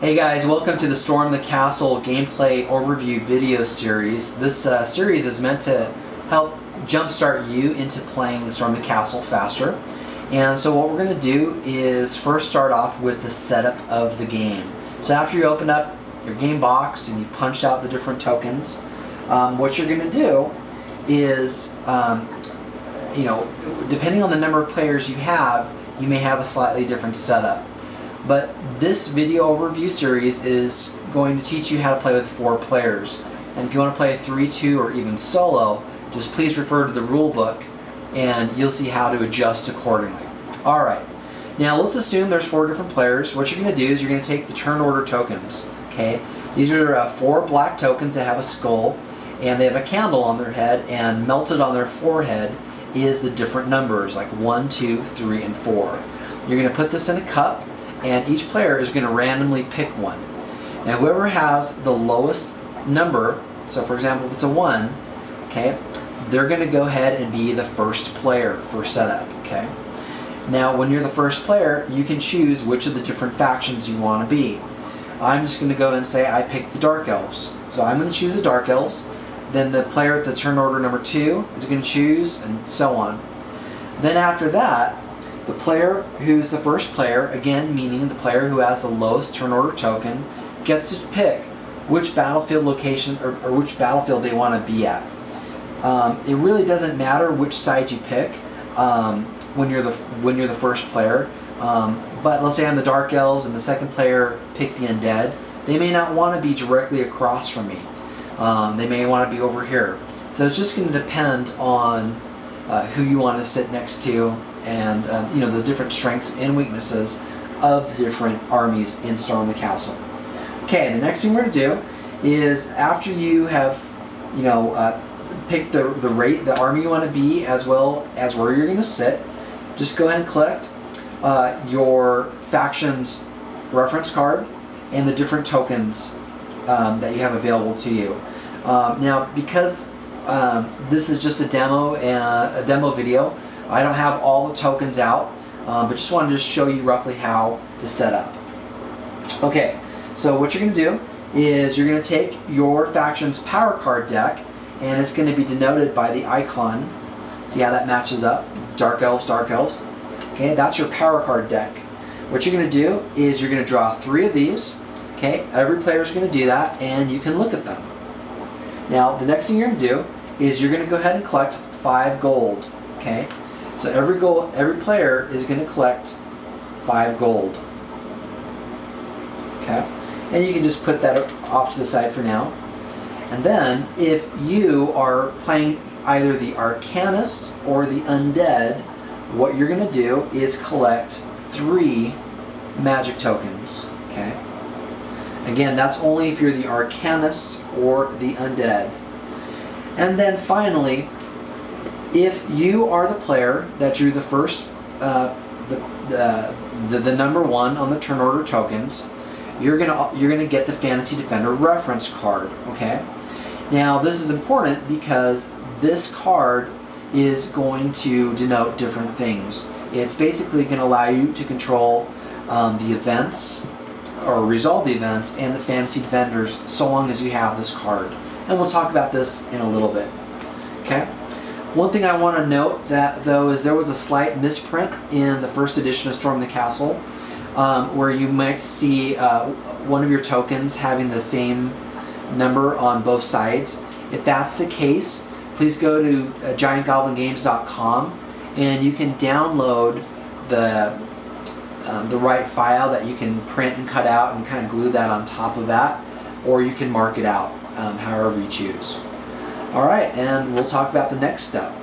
Hey guys, welcome to the Storm the Castle gameplay overview video series. This series is meant to help jumpstart you into playing Storm the Castle faster. And so what we're going to do is first start off with the setup of the game. So after you open up your game box and you punch out the different tokens, what you're going to do is, depending on the number of players you may have a slightly different setup. But this video overview series is going to teach you how to play with 4 players. And if you want to play a 3-2 or even solo, just please refer to the rule book and you'll see how to adjust accordingly. Alright, now let's assume there's 4 different players. What you're going to do is you're going to take the turn order tokens. Okay, these are 4 black tokens that have a skull and they have a candle on their head, and melted on their forehead is the different numbers like 1, 2, 3, and 4. You're going to put this in a cup, and each player is going to randomly pick one. And whoever has the lowest number, so for example if it's a 1, okay, they're going to go ahead and be the first player for setup. Okay. Now when you're the first player, you can choose which of the different factions you want to be. I'm just going to go and say I pick the Dark Elves. So I'm going to choose the Dark Elves. Then the player at the turn order number 2 is going to choose, and so on. Then after that, the player who's the first player, again meaning the player who has the lowest turn order token, gets to pick which battlefield location or which battlefield they want to be at. It really doesn't matter which side you pick when you're the first player. But let's say I'm the Dark Elves and the second player picked the Undead. They may not want to be directly across from me. They may want to be over here. So it's just going to depend on who you want to sit next to, and the different strengths and weaknesses of the different armies in Storm the Castle. Okay, the next thing we're going to do is, after you have picked the army you want to be as well as where you're going to sit, just go ahead and collect your faction's reference card and the different tokens that you have available to you. Now, because this is just a demo video, I don't have all the tokens out, but just wanted to show you roughly how to set up. Okay, so what you're going to do is you're going to take your faction's power card deck, and it's going to be denoted by the icon. See how that matches up? Dark Elves, Dark Elves. Okay, that's your power card deck. What you're going to do is you're going to draw 3 of these. Okay, every player is going to do that, and you can look at them. Now, the next thing you're going to do is you're going to go ahead and collect 5 gold. Okay, so every player is going to collect 5 gold. Okay, and you can just put that off to the side for now. And then, if you are playing either the Arcanist or the Undead, what you're going to do is collect 3 magic tokens. Okay. Again, that's only if you're the Arcanist or the Undead. And then finally, if you are the player that drew the first, the number 1 on the turn order tokens, you're gonna get the Fantasy Defender reference card. Okay. Now this is important because this card is going to denote different things. It's basically going to allow you to control the events, or resolve the events, and the Fantasy Defenders, so long as you have this card. And we'll talk about this in a little bit. Okay. One thing I want to note though is there was a slight misprint in the first edition of Storm the Castle, where you might see one of your tokens having the same number on both sides. If that's the case, please go to giantgoblingames.com and you can download the right file that you can print and cut out and kind of glue that on top of that, or you can mark it out, however you choose. Alright, and we'll talk about the next step.